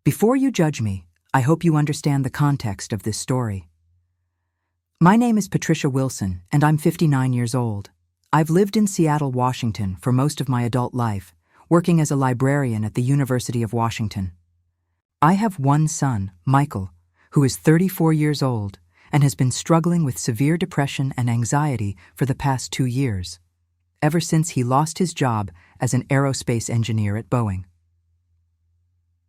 Before you judge me, I hope you understand the context of this story. My name is Patricia Wilson, and I'm 59 years old. I've lived in Seattle, Washington for most of my adult life, working as a librarian at the University of Washington. I have one son, Michael, who is 34 years old and has been struggling with severe depression and anxiety for the past 2 years, ever since he lost his job as an aerospace engineer at Boeing.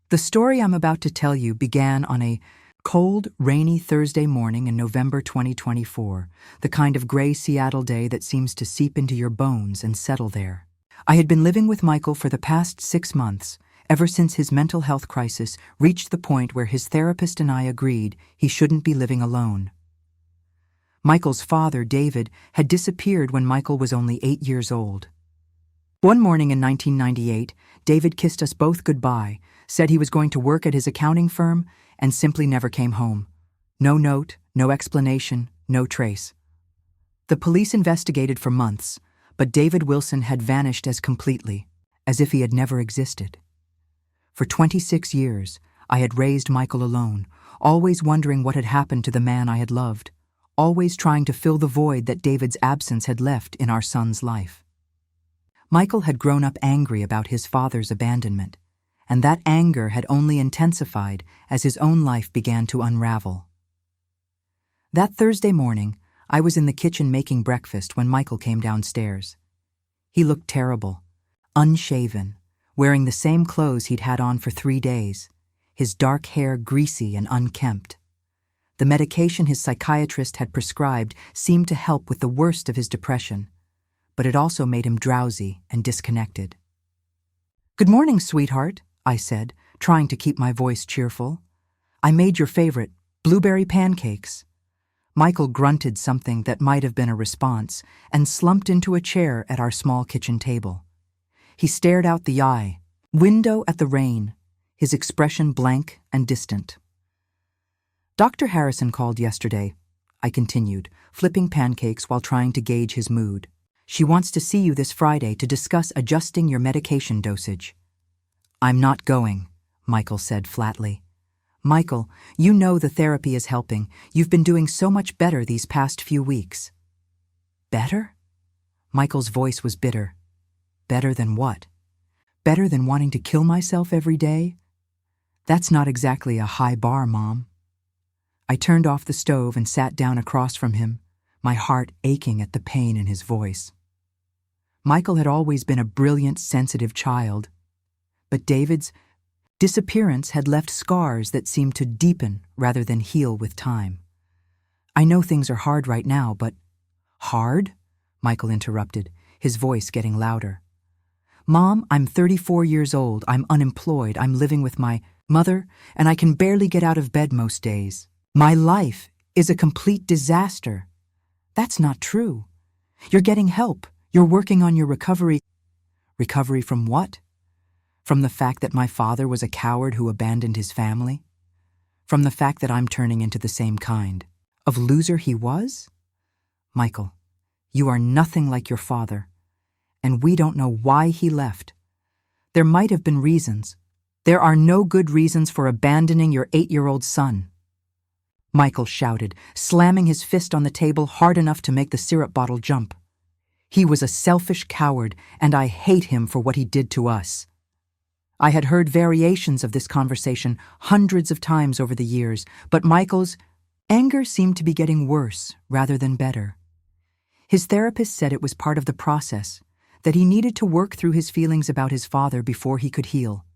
The story I'm about to tell you began on a cold, rainy Thursday morning in November 2024, the kind of gray Seattle day that seems to seep into your bones and settle there. I had been living with Michael for the past 6 months, ever since his mental health crisis reached the point where his therapist and I agreed he shouldn't be living alone. Michael's father, David, had disappeared when Michael was only 8 years old. One morning in 1998, David kissed us both goodbye, said he was going to work at his accounting firm, and simply never came home. No note, no explanation, no trace. The police investigated for months, but David Wilson had vanished as completely, as if he had never existed. For 26 years, I had raised Michael alone, always wondering what had happened to the man I had loved, always trying to fill the void that David's absence had left in our son's life. Michael had grown up angry about his father's abandonment, and that anger had only intensified as his own life began to unravel. That Thursday morning, I was in the kitchen making breakfast when Michael came downstairs. He looked terrible, unshaven, wearing the same clothes he'd had on for 3 days, his dark hair greasy and unkempt. The medication his psychiatrist had prescribed seemed to help with the worst of his depression, but it also made him drowsy and disconnected. "Good morning, sweetheart," I said, trying to keep my voice cheerful. "I made your favorite, blueberry pancakes." Michael grunted something that might have been a response and slumped into a chair at our small kitchen table. He stared out the window at the rain, his expression blank and distant. "Dr. Harrison called yesterday," I continued, flipping pancakes while trying to gauge his mood. "She wants to see you this Friday to discuss adjusting your medication dosage." "I'm not going," Michael said flatly. "Michael, you know the therapy is helping. You've been doing so much better these past few weeks." "Better?" Michael's voice was bitter. "Better than what? Better than wanting to kill myself every day? That's not exactly a high bar, Mom." I turned off the stove and sat down across from him, my heart aching at the pain in his voice. Michael had always been a brilliant, sensitive child, but David's disappearance had left scars that seemed to deepen rather than heal with time. "I know things are hard right now, but—" "Hard?" Michael interrupted, his voice getting louder. "Mom, I'm 34 years old, I'm unemployed, I'm living with my mother, and I can barely get out of bed most days. My life is a complete disaster." "That's not true. You're getting help. You're working on your recovery." "Recovery from what? From the fact that my father was a coward who abandoned his family? From the fact that I'm turning into the same kind of loser he was? Michael, you are nothing like your father, and we don't know why he left. There might have been reasons. There are no good reasons for abandoning your 8-year-old son." Michael shouted, slamming his fist on the table hard enough to make the syrup bottle jump. "He was a selfish coward, and I hate him for what he did to us." I had heard variations of this conversation hundreds of times over the years, but Michael's anger seemed to be getting worse rather than better. His therapist said it was part of the process, that he needed to work through his feelings about his father before he could heal.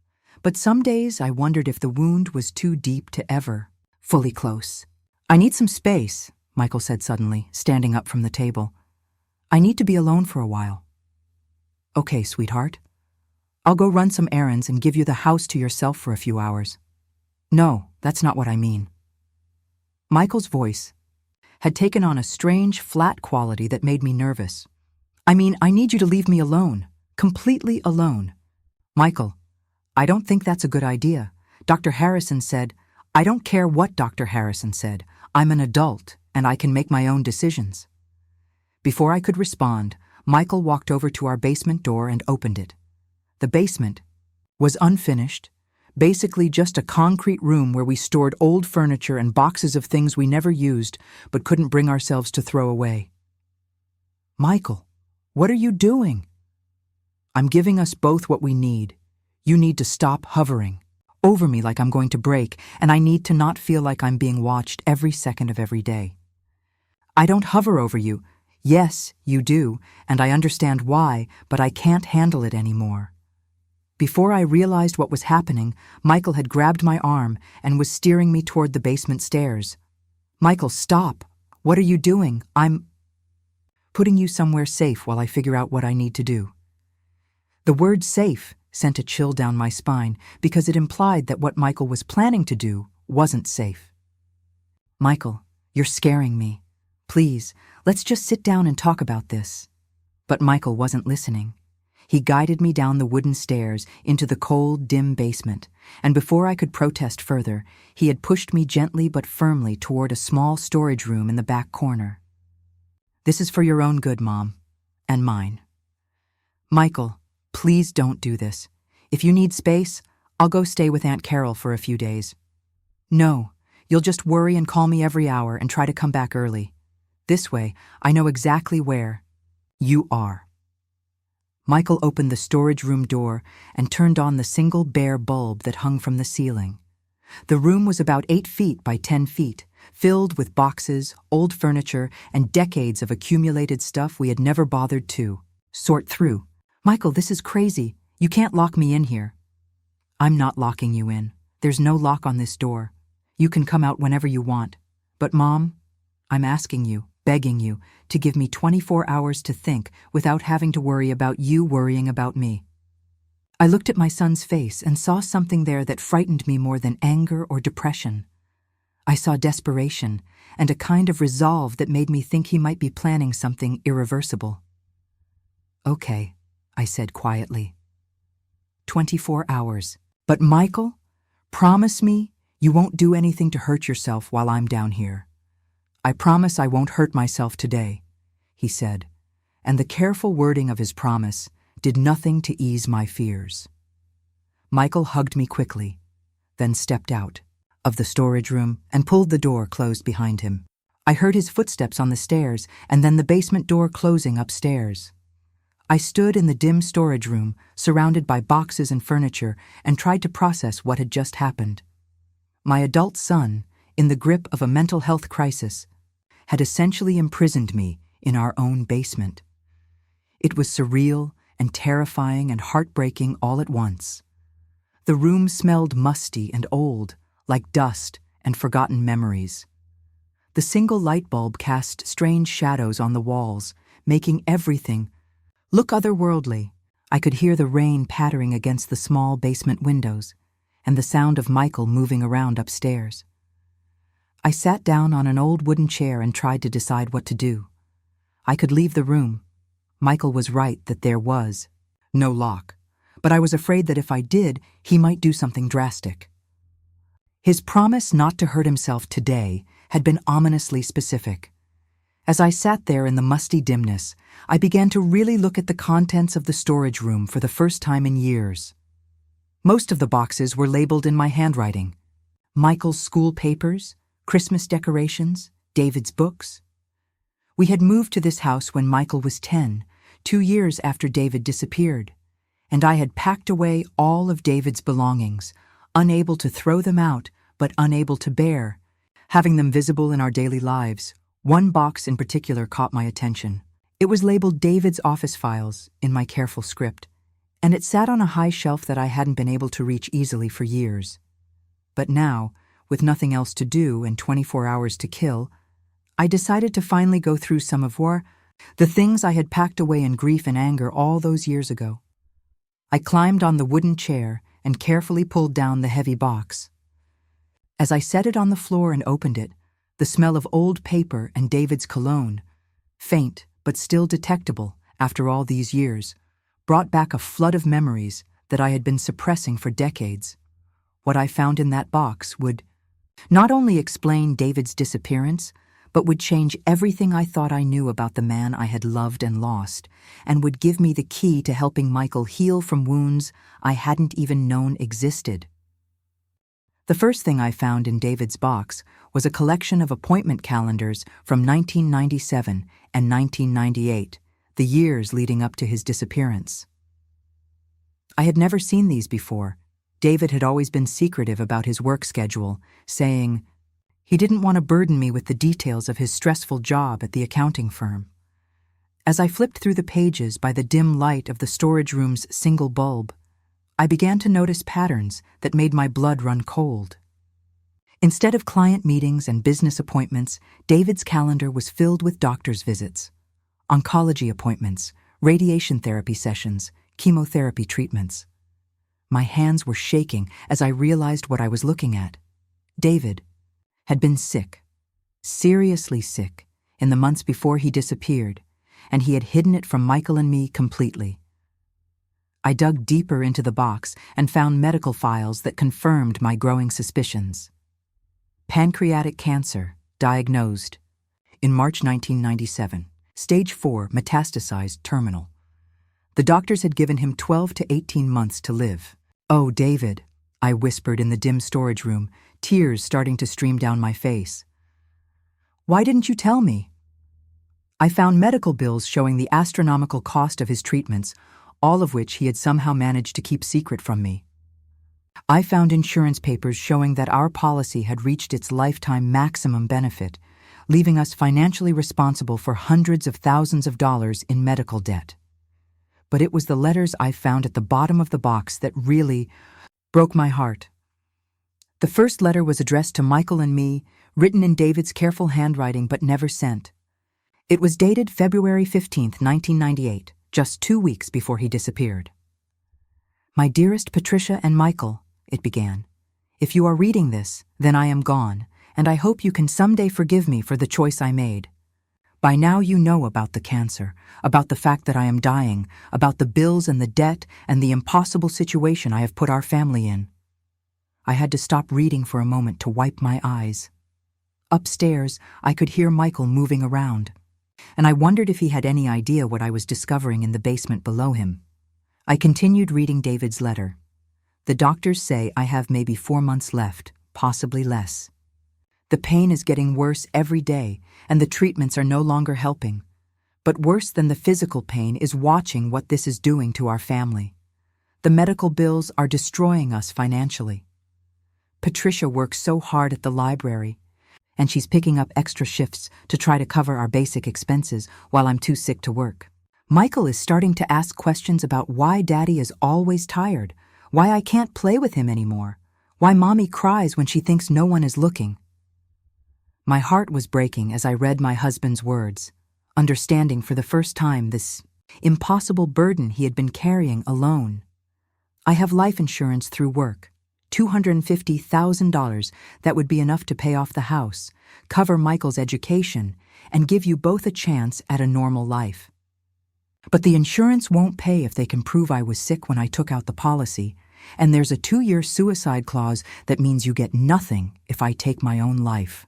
But some days I wondered if the wound was too deep to ever fully close. "I need some space," Michael said suddenly, standing up from the table. "I need to be alone for a while." "Okay, sweetheart. I'll go run some errands and give you the house to yourself for a few hours." "No, that's not what I mean." Michael's voice had taken on a strange, flat quality that made me nervous. "I mean, I need you to leave me alone, completely alone." "Michael, I don't think that's a good idea. Dr. Harrison said—" "I don't care what Dr. Harrison said. I'm an adult, and I can make my own decisions." Before I could respond, Michael walked over to our basement door and opened it. The basement was unfinished, Basically just a concrete room where we stored old furniture and boxes of things we never used but couldn't bring ourselves to throw away. Michael, what are you doing? I'm giving us both what we need. You need to stop hovering over me like I'm going to break, and I need to not feel like I'm being watched every second of every day. I don't hover over you. Yes, you do, and I understand why, but I can't handle it anymore. Before I realized what was happening, Michael had grabbed my arm and was steering me toward the basement stairs. Michael, stop. What are you doing? I'm putting you somewhere safe while I figure out what I need to do. The word safe sent a chill down my spine because it implied that what Michael was planning to do wasn't safe. Michael, you're scaring me. Please, let's just sit down and talk about this. But Michael wasn't listening. He guided me down the wooden stairs into the cold, dim basement, and before I could protest further, he had pushed me gently but firmly toward a small storage room in the back corner. This is for your own good, Mom, and mine. Michael, please don't do this. If you need space, I'll go stay with Aunt Carol for a few days. No, you'll just worry and call me every hour and try to come back early. This way, I know exactly where you are. Michael opened the storage room door and turned on the single bare bulb that hung from the ceiling. The room was about 8 feet by 10 feet, filled with boxes, old furniture, and decades of accumulated stuff we had never bothered to sort through. Michael, this is crazy. You can't lock me in here. I'm not locking you in. There's no lock on this door. You can come out whenever you want. But Mom, I'm asking you, begging you, to give me 24 hours to think without having to worry about you worrying about me. I looked at my son's face and saw something there that frightened me more than anger or depression. I saw desperation and a kind of resolve that made me think he might be planning something irreversible. Okay, I said quietly. 24 hours. But Michael, promise me you won't do anything to hurt yourself while I'm down here. I promise I won't hurt myself today, he said, and the careful wording of his promise did nothing to ease my fears. Michael hugged me quickly, then stepped out of the storage room and pulled the door closed behind him. I heard his footsteps on the stairs and then the basement door closing upstairs. I stood in the dim storage room, surrounded by boxes and furniture, and tried to process what had just happened. My adult son, in the grip of a mental health crisis, had essentially imprisoned me in our own basement. It was surreal and terrifying and heartbreaking all at once. The room smelled musty and old, like dust and forgotten memories. The single light bulb cast strange shadows on the walls, making everything look otherworldly. I could hear the rain pattering against the small basement windows and the sound of Michael moving around upstairs. I sat down on an old wooden chair and tried to decide what to do. I could leave the room. Michael was right that there was no lock, but I was afraid that if I did, he might do something drastic. His promise not to hurt himself today had been ominously specific. As I sat there in the musty dimness, I began to really look at the contents of the storage room for the first time in years. Most of the boxes were labeled in my handwriting. Michael's school papers, Christmas decorations, David's books. We had moved to this house when Michael was 10, 2 years after David disappeared, and I had packed away all of David's belongings, unable to throw them out, but unable to bear having them visible in our daily lives. One box in particular caught my attention. It was labeled David's office files in my careful script, and it sat on a high shelf that I hadn't been able to reach easily for years. But now, with nothing else to do and 24 hours to kill, I decided to finally go through some of the things I had packed away in grief and anger all those years ago. I climbed on the wooden chair and carefully pulled down the heavy box. As I set it on the floor and opened it, the smell of old paper and David's cologne, faint but still detectable after all these years, brought back a flood of memories that I had been suppressing for decades. What I found in that box would not only explain David's disappearance, but would change everything I thought I knew about the man I had loved and lost, and would give me the key to helping Michael heal from wounds I hadn't even known existed. The first thing I found in David's box was a collection of appointment calendars from 1997 and 1998, the years leading up to his disappearance. I had never seen these before. David had always been secretive about his work schedule, saying he didn't want to burden me with the details of his stressful job at the accounting firm. As I flipped through the pages by the dim light of the storage room's single bulb, I began to notice patterns that made my blood run cold. Instead of client meetings and business appointments, David's calendar was filled with doctor's visits, oncology appointments, radiation therapy sessions, chemotherapy treatments. My hands were shaking as I realized what I was looking at. David had been sick, seriously sick, in the months before he disappeared, and he had hidden it from Michael and me completely. I dug deeper into the box and found medical files that confirmed my growing suspicions. Pancreatic cancer, diagnosed in March 1997, stage 4 metastasized terminal. The doctors had given him 12 to 18 months to live. "Oh, David," I whispered in the dim storage room, tears starting to stream down my face. "Why didn't you tell me?" I found medical bills showing the astronomical cost of his treatments, all of which he had somehow managed to keep secret from me. I found insurance papers showing that our policy had reached its lifetime maximum benefit, leaving us financially responsible for hundreds of thousands of dollars in medical debt. But it was the letters I found at the bottom of the box that really broke my heart. The first letter was addressed to Michael and me, written in David's careful handwriting but never sent. It was dated February 15th, 1998, just 2 weeks before he disappeared. "My dearest Patricia and Michael," it began, "if you are reading this, then I am gone, and I hope you can someday forgive me for the choice I made. By now you know about the cancer, about the fact that I am dying, about the bills and the debt and the impossible situation I have put our family in." I had to stop reading for a moment to wipe my eyes. Upstairs, I could hear Michael moving around, and I wondered if he had any idea what I was discovering in the basement below him. I continued reading David's letter. "The doctors say I have maybe 4 months left, possibly less. The pain is getting worse every day, and the treatments are no longer helping. But worse than the physical pain is watching what this is doing to our family. The medical bills are destroying us financially. Patricia works so hard at the library, and she's picking up extra shifts to try to cover our basic expenses while I'm too sick to work. Michael is starting to ask questions about why Daddy is always tired, why I can't play with him anymore, why Mommy cries when she thinks no one is looking." My heart was breaking as I read my husband's words, understanding for the first time this impossible burden he had been carrying alone. "I have life insurance through work, $250,000 that would be enough to pay off the house, cover Michael's education, and give you both a chance at a normal life. But the insurance won't pay if they can prove I was sick when I took out the policy, and there's a 2-year suicide clause that means you get nothing if I take my own life."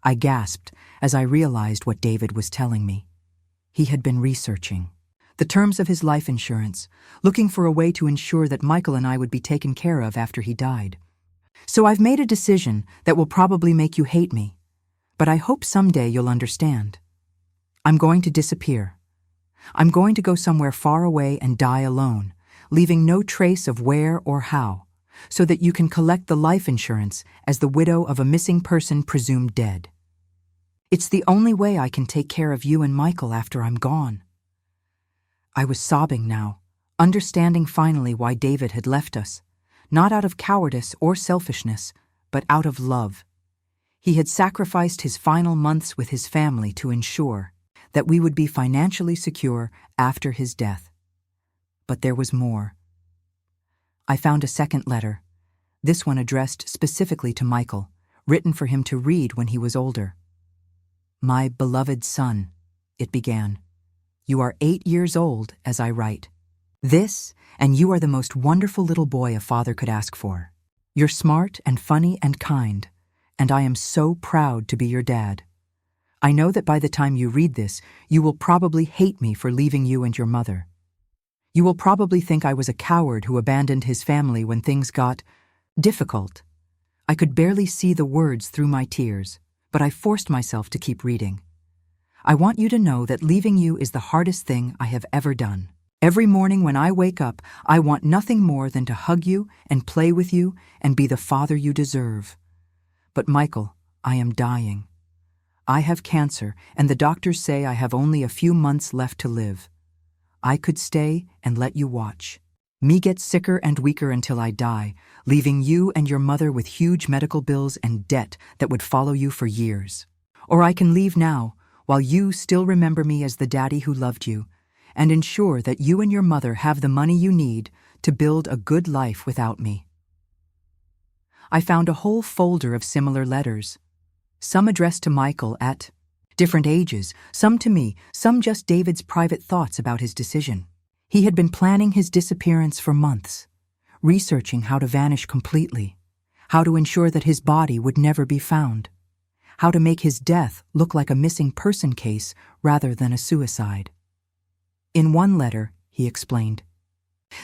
I gasped as I realized what David was telling me. He had been researching the terms of his life insurance, looking for a way to ensure that Michael and I would be taken care of after he died. "So I've made a decision that will probably make you hate me, but I hope someday you'll understand. I'm going to disappear. I'm going to go somewhere far away and die alone, leaving no trace of where or how, so that you can collect the life insurance as the widow of a missing person presumed dead. It's the only way I can take care of you and Michael after I'm gone." I was sobbing now, understanding finally why David had left us, not out of cowardice or selfishness, but out of love. He had sacrificed his final months with his family to ensure that we would be financially secure after his death. But there was more. I found a second letter, this one addressed specifically to Michael, written for him to read when he was older. "My beloved son," it began. "You are 8 years old as I write. This, and you are the most wonderful little boy a father could ask for. You're smart and funny and kind, and I am so proud to be your dad. I know that by the time you read this, you will probably hate me for leaving you and your mother. You will probably think I was a coward who abandoned his family when things got difficult. I could barely see the words through my tears, but I forced myself to keep reading. I want you to know that leaving you is the hardest thing I have ever done. Every morning when I wake up, I want nothing more than to hug you and play with you and be the father you deserve. But Michael, I am dying. I have cancer, and the doctors say I have only a few months left to live. I could stay and let you watch me get sicker and weaker until I die, leaving you and your mother with huge medical bills and debt that would follow you for years. Or I can leave now, while you still remember me as the daddy who loved you, and ensure that you and your mother have the money you need to build a good life without me. I found a whole folder of similar letters, some addressed to Michael at different ages, some to me, some just David's private thoughts about his decision. He had been planning his disappearance for months, researching how to vanish completely, how to ensure that his body would never be found, how to make his death look like a missing person case rather than a suicide. In one letter, he explained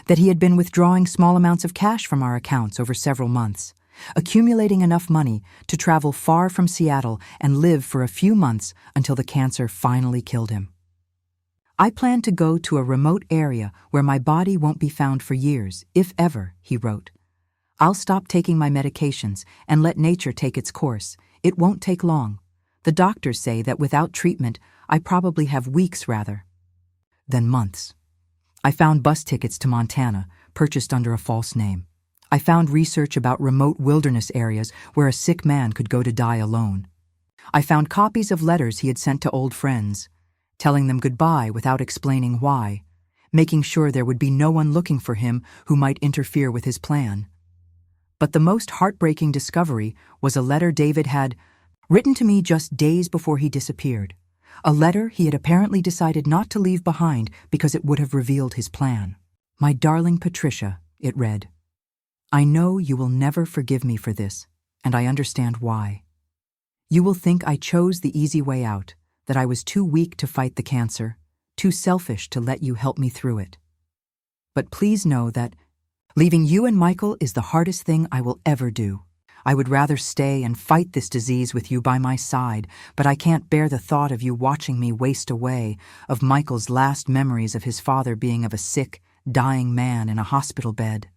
that he had been withdrawing small amounts of cash from our accounts over several months, accumulating enough money to travel far from Seattle and live for a few months until the cancer finally killed him. I plan to go to a remote area where my body won't be found for years, if ever, he wrote. I'll stop taking my medications and let nature take its course. It won't take long. The doctors say that without treatment, I probably have weeks rather than months. I found bus tickets to Montana, purchased under a false name. I found research about remote wilderness areas where a sick man could go to die alone. I found copies of letters he had sent to old friends, telling them goodbye without explaining why, making sure there would be no one looking for him who might interfere with his plan. But the most heartbreaking discovery was a letter David had written to me just days before he disappeared, a letter he had apparently decided not to leave behind because it would have revealed his plan. My darling Patricia, it read, I know you will never forgive me for this, and I understand why. You will think I chose the easy way out, that I was too weak to fight the cancer, too selfish to let you help me through it. But please know that leaving you and Michael is the hardest thing I will ever do. I would rather stay and fight this disease with you by my side, but I can't bear the thought of you watching me waste away, of Michael's last memories of his father being of a sick, dying man in a hospital bed.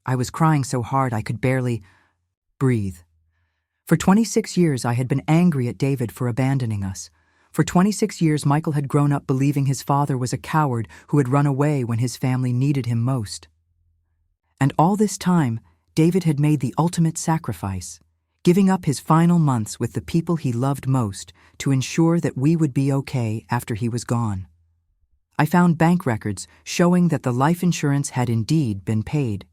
I was crying so hard I could barely breathe. For 26 years, I had been angry at David for abandoning us. For 26 years, Michael had grown up believing his father was a coward who had run away when his family needed him most. And all this time, David had made the ultimate sacrifice, giving up his final months with the people he loved most to ensure that we would be okay after he was gone. I found bank records showing that the life insurance had indeed been paid,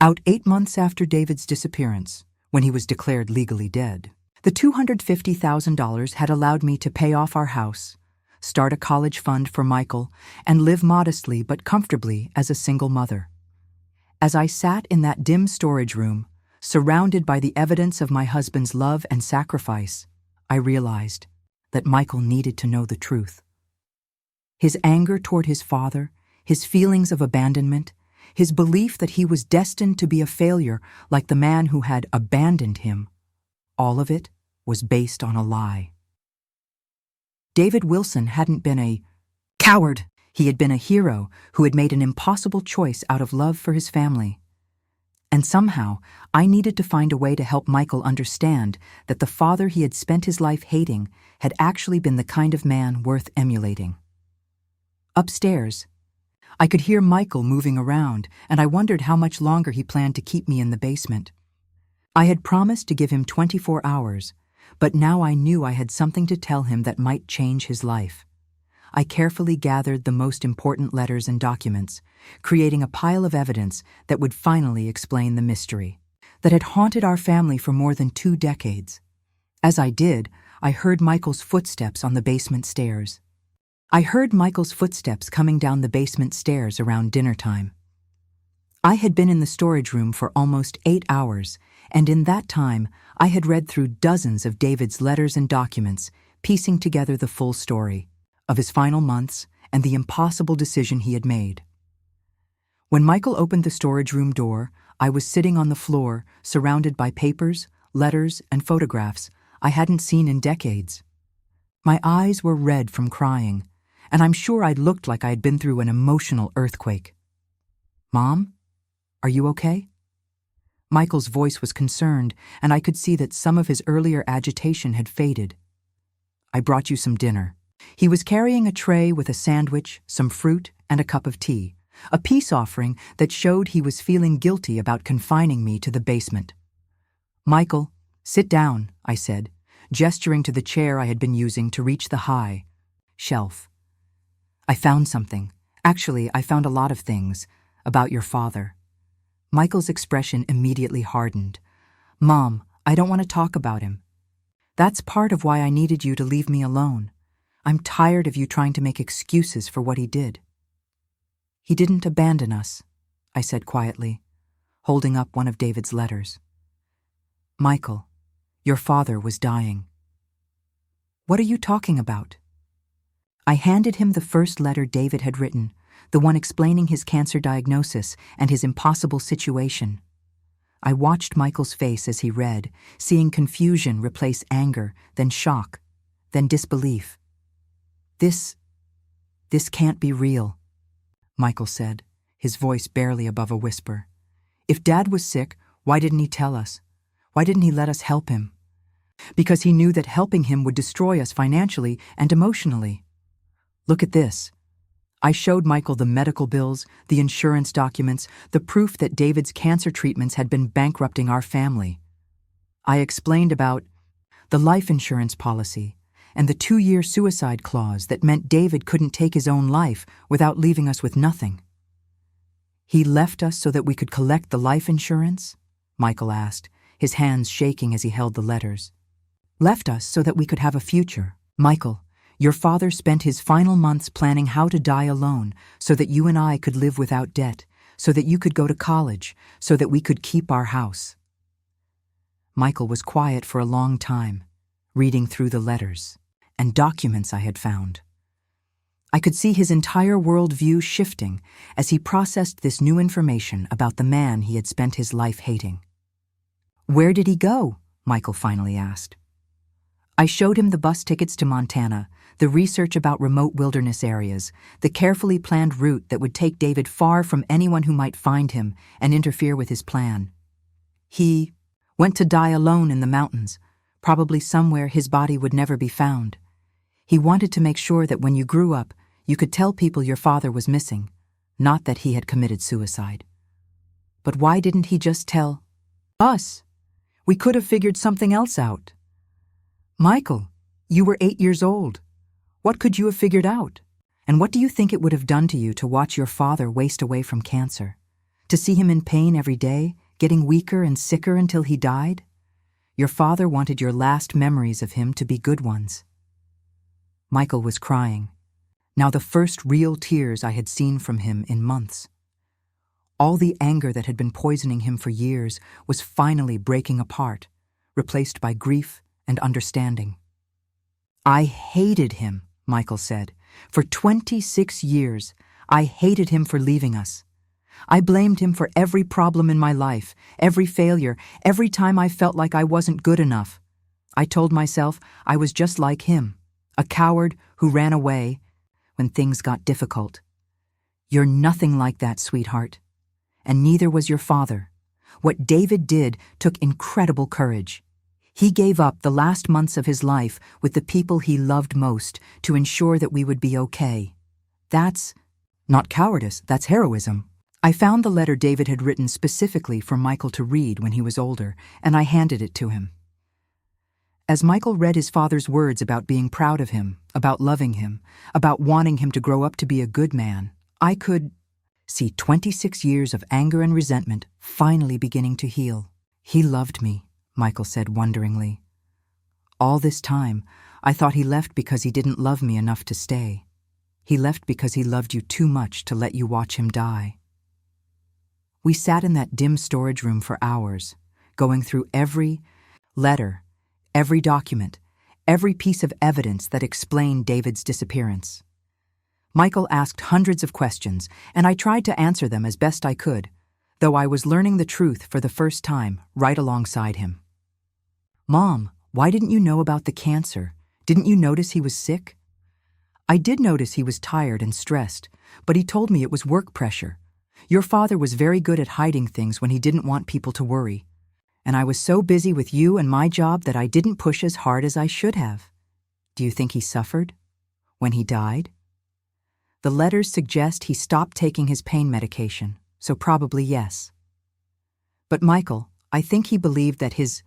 out 8 months after David's disappearance, when he was declared legally dead. The $250,000 had allowed me to pay off our house, start a college fund for Michael, and live modestly but comfortably as a single mother. As I sat in that dim storage room, surrounded by the evidence of my husband's love and sacrifice, I realized that Michael needed to know the truth. His anger toward his father, his feelings of abandonment, his belief that he was destined to be a failure like the man who had abandoned him, all of it was based on a lie. David Wilson hadn't been a coward. He had been a hero who had made an impossible choice out of love for his family. And somehow, I needed to find a way to help Michael understand that the father he had spent his life hating had actually been the kind of man worth emulating. Upstairs, I could hear Michael moving around, and I wondered how much longer he planned to keep me in the basement. I had promised to give him 24 hours, but now I knew I had something to tell him that might change his life. I carefully gathered the most important letters and documents, creating a pile of evidence that would finally explain the mystery that had haunted our family for more than 2 decades. As I did, I heard Michael's footsteps on the basement stairs. I heard Michael's footsteps coming down the basement stairs around dinner time. I had been in the storage room for almost 8 hours, and in that time, I had read through dozens of David's letters and documents, piecing together the full story of his final months and the impossible decision he had made. When Michael opened the storage room door, I was sitting on the floor, surrounded by papers, letters, and photographs I hadn't seen in decades. My eyes were red from crying, and I'm sure I'd looked like I had been through an emotional earthquake. "Mom, are you okay?" Michael's voice was concerned, and I could see that some of his earlier agitation had faded. "I brought you some dinner." He was carrying a tray with a sandwich, some fruit, and a cup of tea, a peace offering that showed he was feeling guilty about confining me to the basement. "Michael, sit down," I said, gesturing to the chair I had been using to reach the high shelf. "I found something. Actually, I found a lot of things about your father." Michael's expression immediately hardened. "Mom, I don't want to talk about him. That's part of why I needed you to leave me alone. I'm tired of you trying to make excuses for what he did." "He didn't abandon us," I said quietly, holding up one of David's letters. "Michael, your father was dying." "What are you talking about?" I handed him the first letter David had written, the one explaining his cancer diagnosis and his impossible situation. I watched Michael's face as he read, seeing confusion replace anger, then shock, then disbelief. This can't be real," Michael said, his voice barely above a whisper. "If Dad was sick, why didn't he tell us? Why didn't he let us help him?" "Because he knew that helping him would destroy us financially and emotionally. Look at this." I showed Michael the medical bills, the insurance documents, the proof that David's cancer treatments had been bankrupting our family. I explained about the life insurance policy and the 2-year suicide clause that meant David couldn't take his own life without leaving us with nothing. "He left us so that we could collect the life insurance?" Michael asked, his hands shaking as he held the letters. "Left us so that we could have a future. Michael, your father spent his final months planning how to die alone so that you and I could live without debt, so that you could go to college, so that we could keep our house." Michael was quiet for a long time, reading through the letters and documents I had found. I could see his entire worldview shifting as he processed this new information about the man he had spent his life hating. "Where did he go?" Michael finally asked. I showed him the bus tickets to Montana, the research about remote wilderness areas, the carefully planned route that would take David far from anyone who might find him and interfere with his plan. "He went to die alone in the mountains, probably somewhere his body would never be found. He wanted to make sure that when you grew up, you could tell people your father was missing, not that he had committed suicide." "But why didn't he just tell us? We could have figured something else out." "Michael, you were 8 years old. What could you have figured out? And what do you think it would have done to you to watch your father waste away from cancer? To see him in pain every day, getting weaker and sicker until he died? Your father wanted your last memories of him to be good ones." Michael was crying, now the first real tears I had seen from him in months. All the anger that had been poisoning him for years was finally breaking apart, replaced by grief and understanding. "I hated him," Michael said. "For 26 years, I hated him for leaving us. I blamed him for every problem in my life, every failure, every time I felt like I wasn't good enough. I told myself I was just like him, a coward who ran away when things got difficult. You're nothing like that, sweetheart. And neither was your father. What David did took incredible courage. He gave up the last months of his life with the people he loved most to ensure that we would be okay. That's not cowardice, that's heroism." I found the letter David had written specifically for Michael to read when he was older, and I handed it to him. As Michael read his father's words about being proud of him, about loving him, about wanting him to grow up to be a good man, I could see 26 years of anger and resentment finally beginning to heal. "He loved me," Michael said wonderingly. "All this time, I thought he left because he didn't love me enough to stay. He left because he loved you too much to let you watch him die." We sat in that dim storage room for hours, going through every letter, every document, every piece of evidence that explained David's disappearance. Michael asked hundreds of questions, and I tried to answer them as best I could, though I was learning the truth for the first time right alongside him. "Mom, why didn't you know about the cancer? Didn't you notice he was sick?" "I did notice he was tired and stressed, but he told me it was work pressure. Your father was very good at hiding things when he didn't want people to worry. And I was so busy with you and my job that I didn't push as hard as I should have." "Do you think he suffered when he died?" "The letters suggest he stopped taking his pain medication, so probably yes. But Michael, I think he believed that his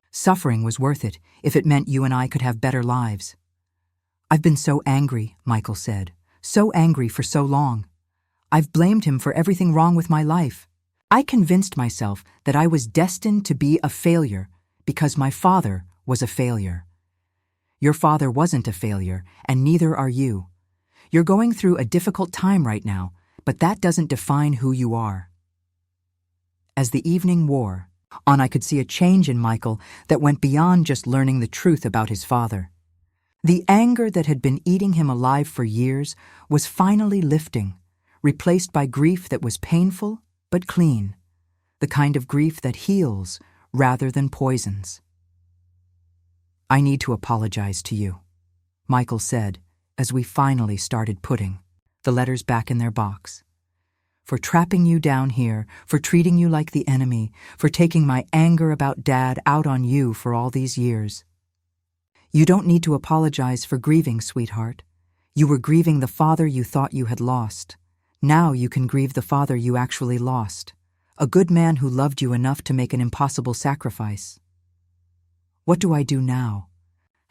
suffering was worth it if it meant you and I could have better lives." "I've been so angry," Michael said. "So angry for so long. I've blamed him for everything wrong with my life. I convinced myself that I was destined to be a failure because my father was a failure. Your father wasn't a failure, and neither are you. You're going through a difficult time right now, but that doesn't define who you are." As the evening wore on, I could see a change in Michael that went beyond just learning the truth about his father. The anger that had been eating him alive for years was finally lifting, replaced by grief that was painful but clean, the kind of grief that heals rather than poisons. "I need to apologize to you," Michael said as we finally started putting the letters back in their box. "For trapping you down here, for treating you like the enemy, for taking my anger about Dad out on you for all these years." "You don't need to apologize for grieving, sweetheart. You were grieving the father you thought you had lost. Now you can grieve the father you actually lost, a good man who loved you enough to make an impossible sacrifice." "What do I do now?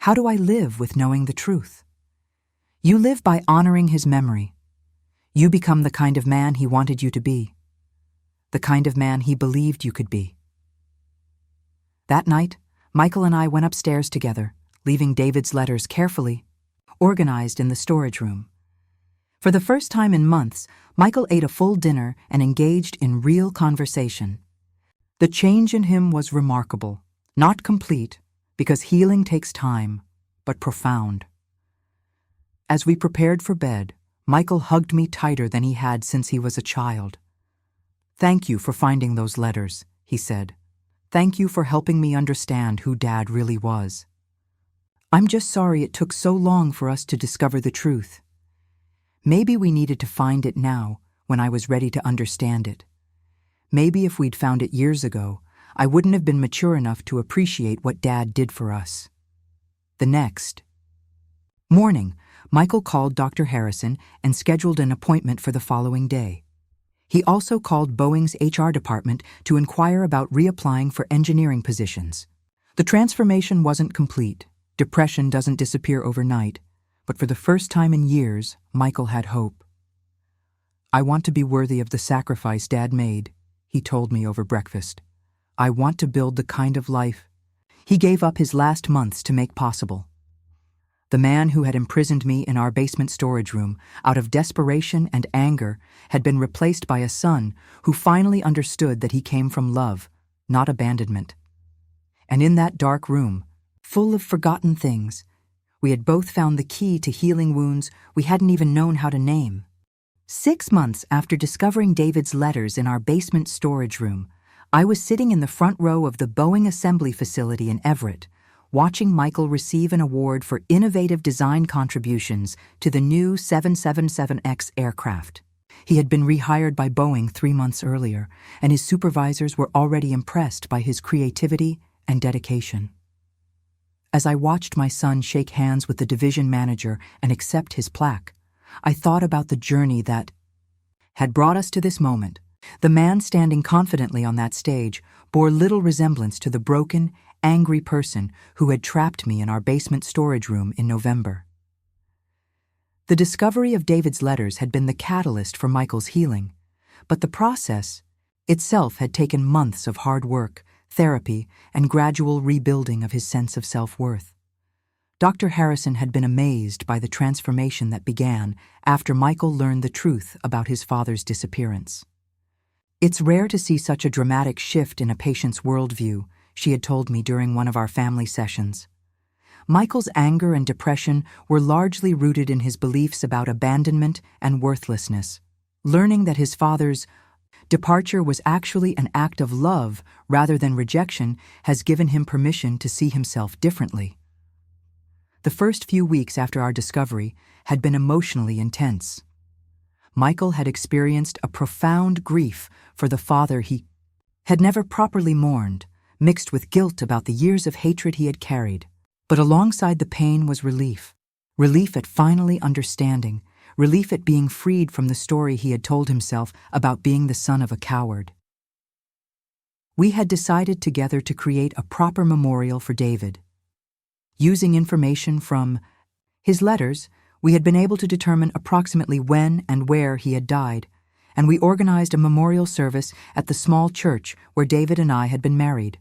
How do I live with knowing the truth?" "You live by honoring his memory. You become the kind of man he wanted you to be, the kind of man he believed you could be." That night, Michael and I went upstairs together, leaving David's letters carefully organized in the storage room. For the first time in months, Michael ate a full dinner and engaged in real conversation. The change in him was remarkable, not complete, because healing takes time, but profound. As we prepared for bed, Michael hugged me tighter than he had since he was a child. "Thank you for finding those letters," he said. "Thank you for helping me understand who Dad really was. I'm just sorry it took so long for us to discover the truth. Maybe we needed to find it now, when I was ready to understand it. Maybe if we'd found it years ago, I wouldn't have been mature enough to appreciate what Dad did for us." The next morning, Michael called Dr. Harrison and scheduled an appointment for the following day. He also called Boeing's HR department to inquire about reapplying for engineering positions. The transformation wasn't complete. Depression doesn't disappear overnight, but for the first time in years, Michael had hope. "I want to be worthy of the sacrifice Dad made," he told me over breakfast. "I want to build the kind of life he gave up his last months to make possible." The man who had imprisoned me in our basement storage room out of desperation and anger had been replaced by a son who finally understood that he came from love, not abandonment. And in that dark room, full of forgotten things, we had both found the key to healing wounds we hadn't even known how to name. 6 months after discovering David's letters in our basement storage room, I was sitting in the front row of the Boeing assembly facility in Everett, watching Michael receive an award for innovative design contributions to the new 777X aircraft. He had been rehired by Boeing 3 months earlier, and his supervisors were already impressed by his creativity and dedication. As I watched my son shake hands with the division manager and accept his plaque, I thought about the journey that had brought us to this moment. The man standing confidently on that stage bore little resemblance to the broken, angry person who had trapped me in our basement storage room in November. The discovery of David's letters had been the catalyst for Michael's healing, but the process itself had taken months of hard work, therapy, and gradual rebuilding of his sense of self-worth. Dr. Harrison had been amazed by the transformation that began after Michael learned the truth about his father's disappearance. "It's rare to see such a dramatic shift in a patient's worldview," she had told me during one of our family sessions. Michael's anger and depression were largely rooted in his beliefs about abandonment and worthlessness. Learning that his father's Departure was actually an act of love rather than rejection has given him permission to see himself differently. The first few weeks after our discovery had been emotionally intense. Michael had experienced a profound grief for the father he had never properly mourned, mixed with guilt about the years of hatred he had carried. But alongside the pain was relief. Relief at finally understanding, relief at being freed from the story he had told himself about being the son of a coward. We had decided together to create a proper memorial for David. Using information from his letters, we had been able to determine approximately when and where he had died, and we organized a memorial service at the small church where David and I had been married.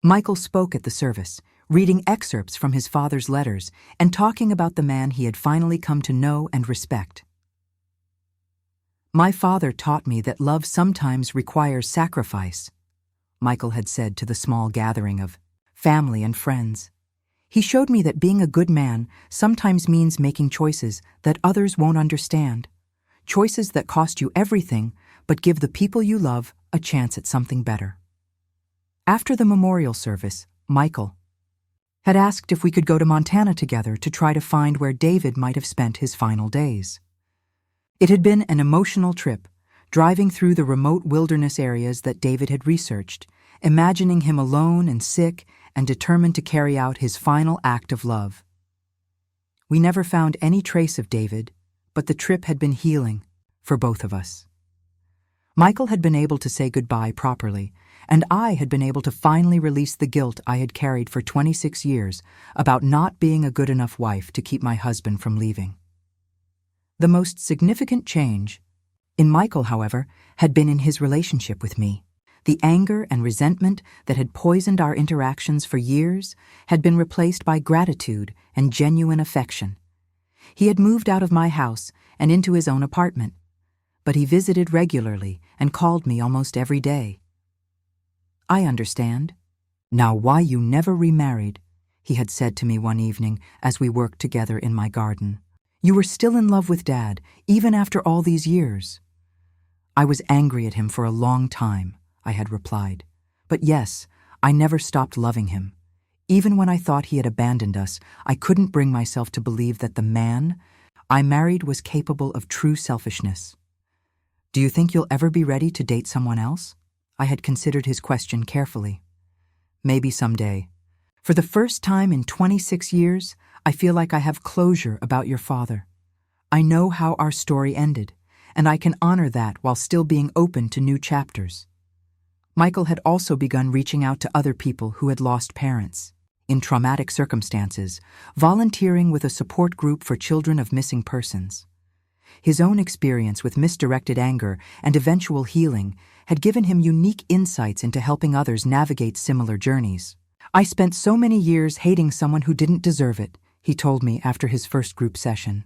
Michael spoke at the service, reading excerpts from his father's letters and talking about the man he had finally come to know and respect. "My father taught me that love sometimes requires sacrifice," Michael had said to the small gathering of family and friends. "He showed me that being a good man sometimes means making choices that others won't understand, choices that cost you everything but give the people you love a chance at something better." After the memorial service, Michael had asked if we could go to Montana together to try to find where David might have spent his final days. It had been an emotional trip, driving through the remote wilderness areas that David had researched, imagining him alone and sick and determined to carry out his final act of love. We never found any trace of David, but the trip had been healing for both of us. Michael had been able to say goodbye properly, and I had been able to finally release the guilt I had carried for 26 years about not being a good enough wife to keep my husband from leaving. The most significant change in Michael, however, had been in his relationship with me. The anger and resentment that had poisoned our interactions for years had been replaced by gratitude and genuine affection. He had moved out of my house and into his own apartment, but he visited regularly and called me almost every day. "I understand now why you never remarried," he had said to me one evening as we worked together in my garden. "You were still in love with Dad, even after all these years." I was angry at him for a long time, I had replied. But yes, I never stopped loving him. Even when I thought he had abandoned us, I couldn't bring myself to believe that the man I married was capable of true selfishness. "Do you think you'll ever be ready to date someone else?" I had considered his question carefully. "Maybe someday. For the first time in 26 years, I feel like I have closure about your father. I know how our story ended, and I can honor that while still being open to new chapters." Michael had also begun reaching out to other people who had lost parents in traumatic circumstances, volunteering with a support group for children of missing persons. His own experience with misdirected anger and eventual healing had given him unique insights into helping others navigate similar journeys. "I spent so many years hating someone who didn't deserve it," he told me after his first group session.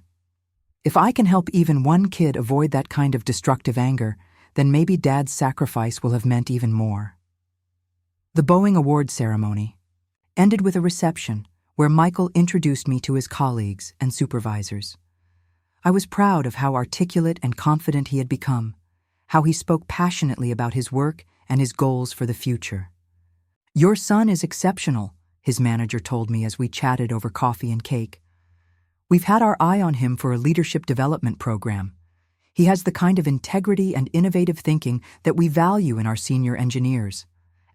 "If I can help even one kid avoid that kind of destructive anger, then maybe Dad's sacrifice will have meant even more." The Boeing Award ceremony ended with a reception where Michael introduced me to his colleagues and supervisors. I was proud of how articulate and confident he had become, how he spoke passionately about his work and his goals for the future. "Your son is exceptional," his manager told me as we chatted over coffee and cake. "We've had our eye on him for a leadership development program. He has the kind of integrity and innovative thinking that we value in our senior engineers."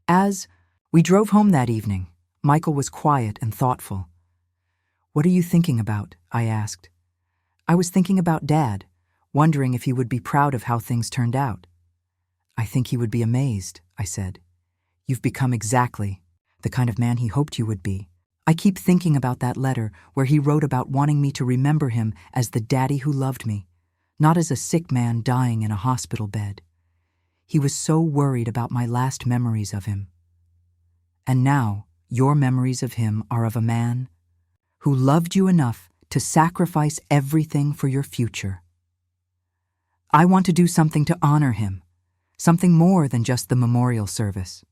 As we drove home that evening, Michael was quiet and thoughtful. "What are you thinking about?" I asked. "I was thinking about Dad, wondering if he would be proud of how things turned out." "I think he would be amazed," I said. "You've become exactly the kind of man he hoped you would be. I keep thinking about that letter where he wrote about wanting me to remember him as the daddy who loved me, not as a sick man dying in a hospital bed. He was so worried about my last memories of him. And now, your memories of him are of a man who loved you enough to sacrifice everything for your future. I want to do something to honor him, something more than just the memorial service."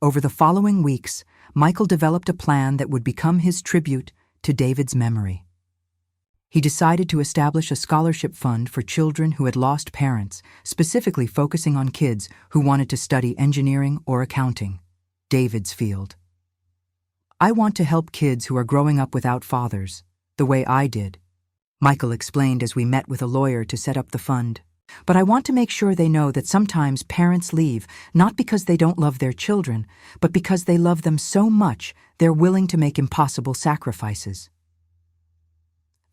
Over the following weeks, Michael developed a plan that would become his tribute to David's memory. He decided to establish a scholarship fund for children who had lost parents, specifically focusing on kids who wanted to study engineering or accounting, David's field. I want to help kids who are growing up without fathers, the way I did, Michael explained as we met with a lawyer to set up the fund. But I want to make sure they know that sometimes parents leave not because they don't love their children, but because they love them so much they're willing to make impossible sacrifices.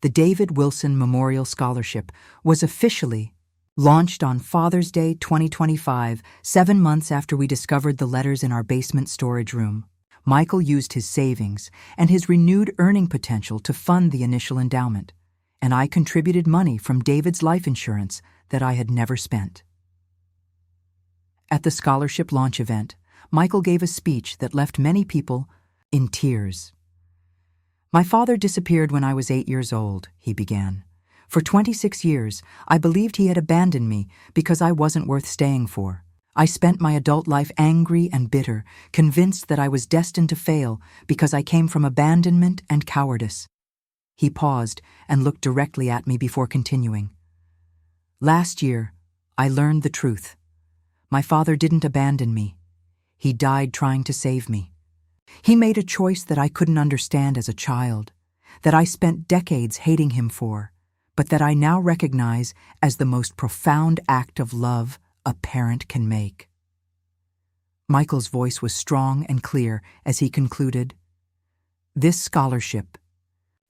The David Wilson Memorial Scholarship was officially launched on Father's Day 2025, 7 months after we discovered the letters in our basement storage room. Michael used his savings and his renewed earning potential to fund the initial endowment, and I contributed money from David's life insurance that I had never spent. At the scholarship launch event, Michael gave a speech that left many people in tears. My father disappeared when I was 8 years old, he began. For 26 years, I believed he had abandoned me because I wasn't worth staying for. I spent my adult life angry and bitter, convinced that I was destined to fail because I came from abandonment and cowardice. He paused and looked directly at me before continuing. Last year, I learned the truth. My father didn't abandon me. He died trying to save me. He made a choice that I couldn't understand as a child, that I spent decades hating him for, but that I now recognize as the most profound act of love a parent can make. Michael's voice was strong and clear as he concluded, "This scholarship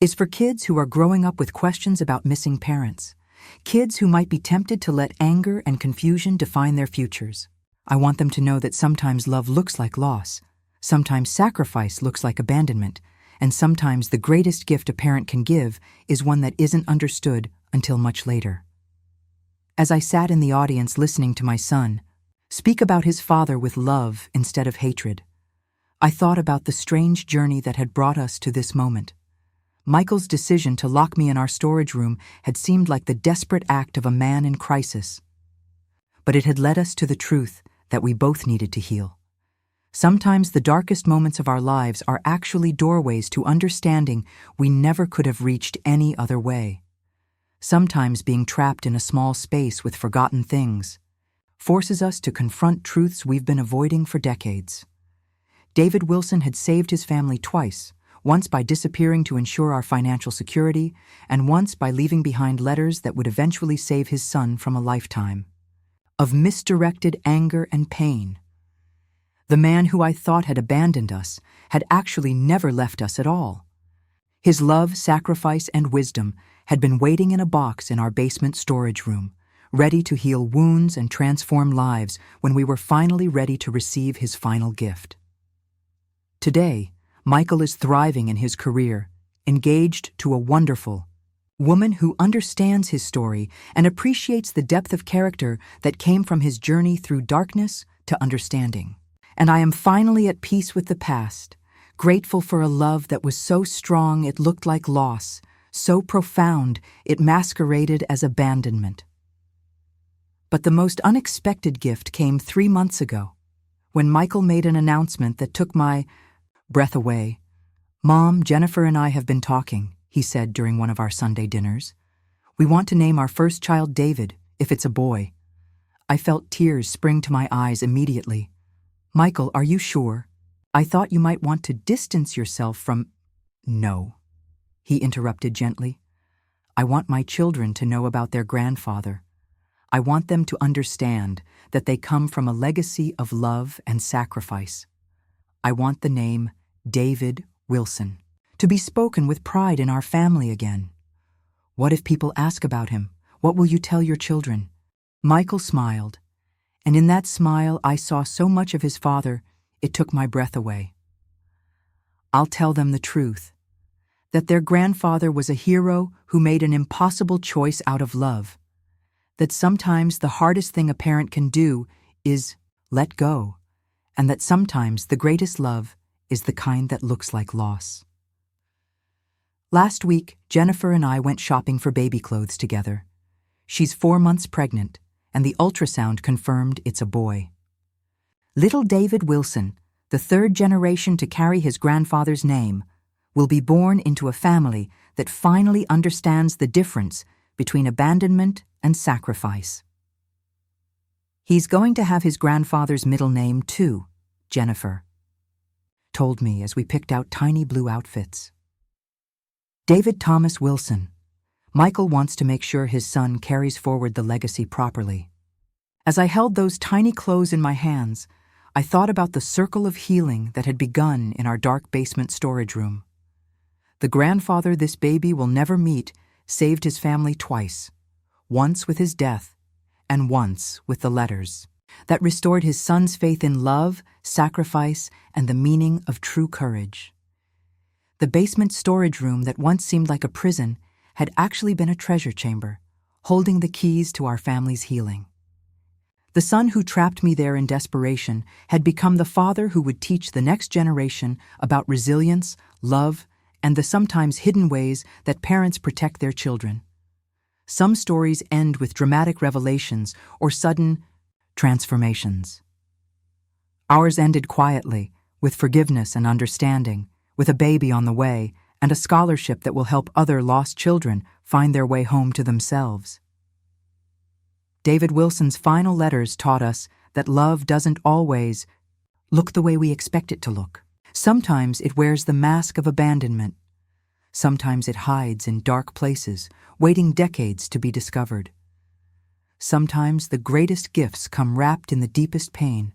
is for kids who are growing up with questions about missing parents, kids who might be tempted to let anger and confusion define their futures. I want them to know that sometimes love looks like loss, sometimes sacrifice looks like abandonment, and sometimes the greatest gift a parent can give is one that isn't understood until much later." As I sat in the audience listening to my son speak about his father with love instead of hatred, I thought about the strange journey that had brought us to this moment. Michael's decision to lock me in our storage room had seemed like the desperate act of a man in crisis. But it had led us to the truth that we both needed to heal. Sometimes the darkest moments of our lives are actually doorways to understanding we never could have reached any other way. Sometimes being trapped in a small space with forgotten things forces us to confront truths we've been avoiding for decades. David Wilson had saved his family twice, once by disappearing to ensure our financial security, and once by leaving behind letters that would eventually save his son from a lifetime of misdirected anger and pain. The man who I thought had abandoned us had actually never left us at all. His love, sacrifice, and wisdom had been waiting in a box in our basement storage room, ready to heal wounds and transform lives when we were finally ready to receive his final gift. Today, Michael is thriving in his career, engaged to a wonderful woman who understands his story and appreciates the depth of character that came from his journey through darkness to understanding. And I am finally at peace with the past, grateful for a love that was so strong it looked like loss, so profound it masqueraded as abandonment. But the most unexpected gift came 3 months ago, when Michael made an announcement that took my breath away. "Mom, Jennifer and I have been talking," he said during one of our Sunday dinners. "We want to name our first child David, if it's a boy." I felt tears spring to my eyes immediately. "Michael, are you sure? I thought you might want to distance yourself from—" "No," he interrupted gently. "I want my children to know about their grandfather. I want them to understand that they come from a legacy of love and sacrifice. I want the name David Wilson to be spoken with pride in our family again." "What if people ask about him? What will you tell your children?" Michael smiled, and in that smile I saw so much of his father, it took my breath away. "I'll tell them the truth, that their grandfather was a hero who made an impossible choice out of love, that sometimes the hardest thing a parent can do is let go, and that sometimes the greatest love is the kind that looks like loss." Last week, Jennifer and I went shopping for baby clothes together. She's 4 months pregnant, and the ultrasound confirmed it's a boy. Little David Wilson, the third generation to carry his grandfather's name, will be born into a family that finally understands the difference between abandonment and sacrifice. He's going to have his grandfather's middle name too, Jennifer told me as we picked out tiny blue outfits. David Thomas Wilson. Michael wants to make sure his son carries forward the legacy properly. As I held those tiny clothes in my hands, I thought about the circle of healing that had begun in our dark basement storage room. The grandfather this baby will never meet saved his family twice, once with his death and once with the letters that restored his son's faith in love, sacrifice, and the meaning of true courage. The basement storage room that once seemed like a prison had actually been a treasure chamber, holding the keys to our family's healing. The son who trapped me there in desperation had become the father who would teach the next generation about resilience, love, and the sometimes hidden ways that parents protect their children. Some stories end with dramatic revelations or sudden transformations. Ours ended quietly, with forgiveness and understanding, with a baby on the way, and a scholarship that will help other lost children find their way home to themselves. David Wilson's final letters taught us that love doesn't always look the way we expect it to look. Sometimes it wears the mask of abandonment. Sometimes it hides in dark places, waiting decades to be discovered. Sometimes the greatest gifts come wrapped in the deepest pain.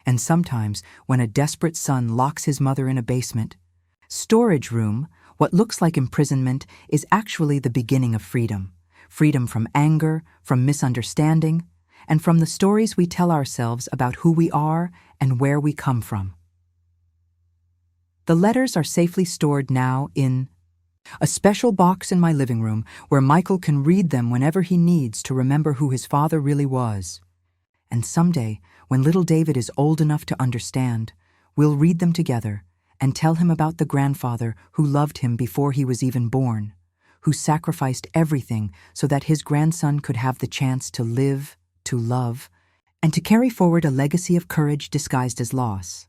And sometimes, when a desperate son locks his mother in a basement, storage room, what looks like imprisonment, is actually the beginning of freedom. Freedom from anger, from misunderstanding, and from the stories we tell ourselves about who we are and where we come from. The letters are safely stored now in a special box in my living room where Michael can read them whenever he needs to remember who his father really was. And someday, when little David is old enough to understand, we'll read them together and tell him about the grandfather who loved him before he was even born, who sacrificed everything so that his grandson could have the chance to live, to love, and to carry forward a legacy of courage disguised as loss.